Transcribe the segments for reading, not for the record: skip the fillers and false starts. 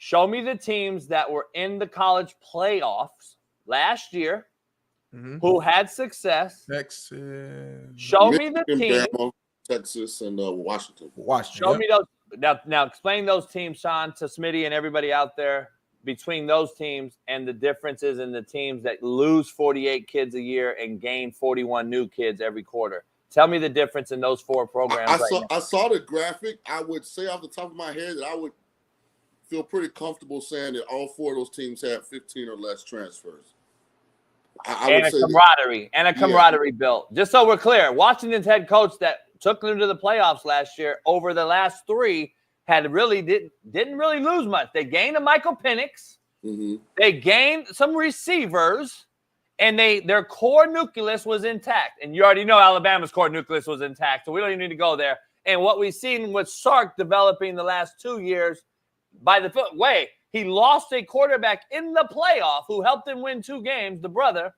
show me the teams that were in the college playoffs last year who had success. Texas. Show me the team. Bama, Texas, and Washington. Show me those. Now explain those teams, Shaun, to Smitty and everybody out there between those teams and the differences in the teams that lose 48 kids a year and gain 41 new kids every quarter. Tell me the difference in those four programs. I saw the graphic. I would say off the top of my head that I would feel pretty comfortable saying that all four of those teams had 15 or less transfers. And a camaraderie built. Just so we're clear, Washington's head coach that took them to the playoffs last year over the last three didn't really lose much. They gained a Michael Penix. They gained some receivers, and their core nucleus was intact. And you already know Alabama's core nucleus was intact, so we don't even need to go there. And what we've seen with Sark developing the last 2 years, by the way, he lost a quarterback in the playoff who helped him win 2 games, the brother.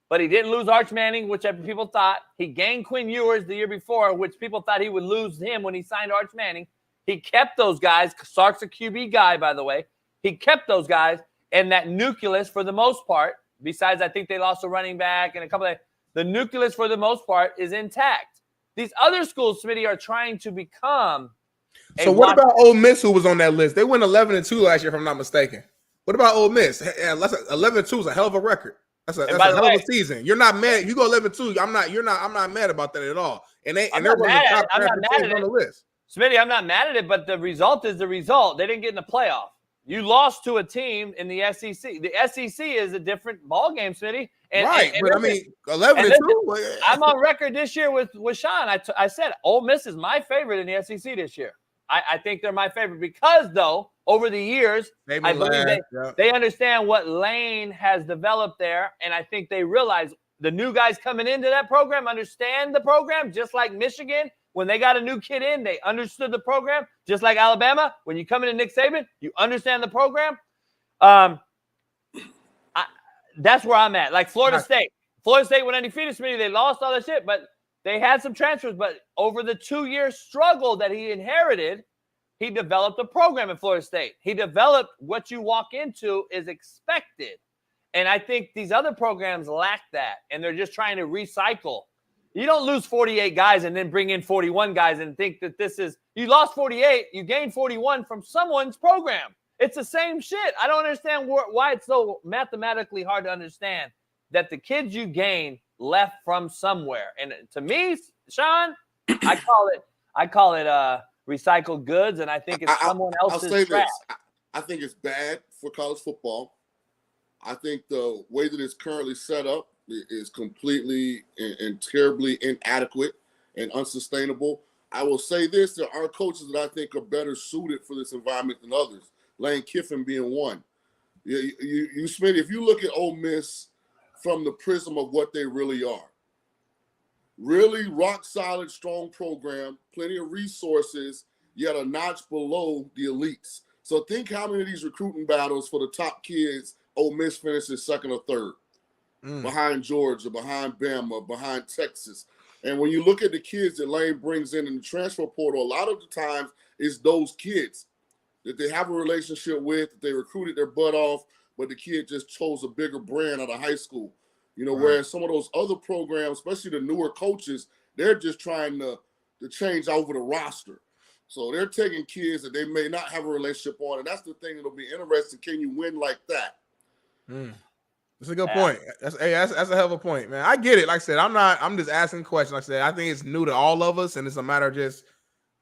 But he didn't lose Arch Manning, which people thought. He gained Quinn Ewers the year before, which people thought he would lose him when he signed Arch Manning. He kept those guys. Sark's a QB guy, by the way. He kept those guys. And that nucleus, for the most part, besides I think they lost a running back and a couple of – the nucleus, for the most part, is intact. These other schools, Smitty, are trying to become – So what about Ole Miss, who was on that list? They went 11-2 last year, if I'm not mistaken. What about Ole Miss? 11-2 is a hell of a record. That's a hell of a season. You're not mad. You go 11-2. I'm not mad about that at all. And they're one of the top teams on the list. Smitty, I'm not mad at it, but the result is the result. They didn't get in the playoff. You lost to a team in the SEC. The SEC is a different ballgame, Smitty. But I mean, 11-2. I'm on record this year with Shaun. I said Ole Miss is my favorite in the SEC this year. I think they're my favorite because, though, over the years, I believe they understand what Lane has developed there, and I think they realize the new guys coming into that program understand the program, just like Michigan. When they got a new kid in, they understood the program, just like Alabama. When you come into Nick Saban, you understand the program. That's where I'm at. Like Florida State. Florida State went undefeated, Smitty. They lost all that shit, but they had some transfers. But over the 2-year struggle that he inherited, he developed a program at Florida State. He developed what you walk into is expected. And I think these other programs lack that, and they're just trying to recycle. You don't lose 48 guys and then bring in 41 guys and think that this is – you lost 48, you gained 41 from someone's program. It's the same shit. I don't understand why it's so mathematically hard to understand that the kids you gain left from somewhere. And to me, Shaun, I call it recycled goods, and I think it's someone else's I'll say trash. this. I think it's bad for college football. I think the way that it's currently set up is completely and terribly inadequate and unsustainable. I will say this, there are coaches that I think are better suited for this environment than others, Lane Kiffin being one. You Smitty, if you look at Ole Miss from the prism of what they really are, really rock-solid, strong program, plenty of resources, yet a notch below the elites. So think how many of these recruiting battles for the top kids Ole Miss finishes second or third, behind Georgia, behind Bama, behind Texas. And when you look at the kids that Lane brings in the transfer portal, a lot of the times it's those kids that they have a relationship with, that they recruited their butt off, but the kid just chose a bigger brand out of high school. You know, whereas some of those other programs, especially the newer coaches, they're just trying to change over the roster. So they're taking kids that they may not have a relationship on, and that's the thing that'll be interesting. Can you win like that? That's a good point. That's a hell of a point, man. I get it. Like I said, I'm just asking questions. Like I said, I think it's new to all of us, and it's a matter of just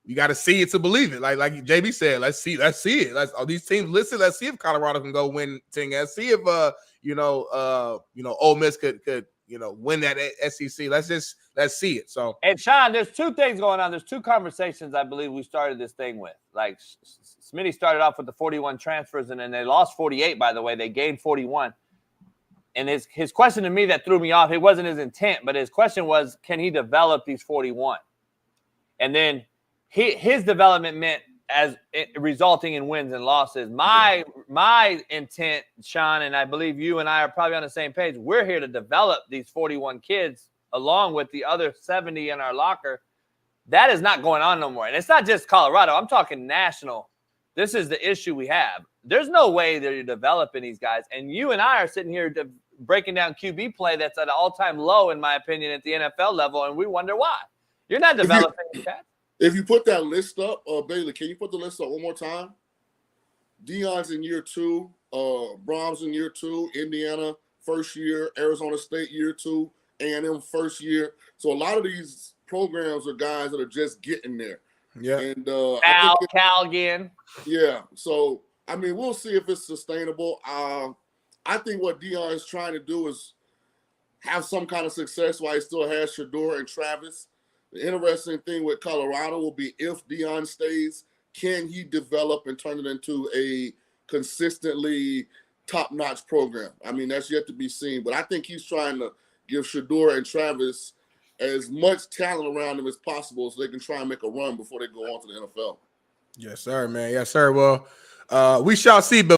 you got to see it to believe it. Like JB said, let's see it. All these teams listed. Let's see if Colorado can go win 10. Let's see if Ole Miss could win that SEC. Let's see it. So, and Shaun, there's two things going on. There's two conversations I believe we started this thing with. Like Smitty started off with the 41 transfers, and then they lost 48. By the way, they gained 41. And his question to me that threw me off, it wasn't his intent, but his question was, can he develop these 41? And then his development meant as resulting in wins and losses. My intent, Shaun, and I believe you and I are probably on the same page. We're here to develop these 41 kids along with the other 70 in our locker. That is not going on no more. And it's not just Colorado. I'm talking national. This is the issue we have. There's no way that you're developing these guys. And you and I are sitting here breaking down QB play that's at an all-time low, in my opinion, at the NFL level, and we wonder why. You're not developing these guys. If you put that list up, Bailey, can you put the list up one more time? Deion's in year 2, Brahms in year 2, Indiana first year, Arizona State year 2, A&M first year. So a lot of these programs are guys that are just getting there. Yeah. And Cal again. Yeah. So I mean, we'll see if it's sustainable. I think what Deion is trying to do is have some kind of success while he still has Shedeur and Travis. The interesting thing with Colorado will be if Deion stays, can he develop and turn it into a consistently top-notch program? I mean, that's yet to be seen. But I think he's trying to give Shedeur and Travis as much talent around them as possible so they can try and make a run before they go on to the NFL. Yes, sir, man. Yes, sir. Well, we shall see. But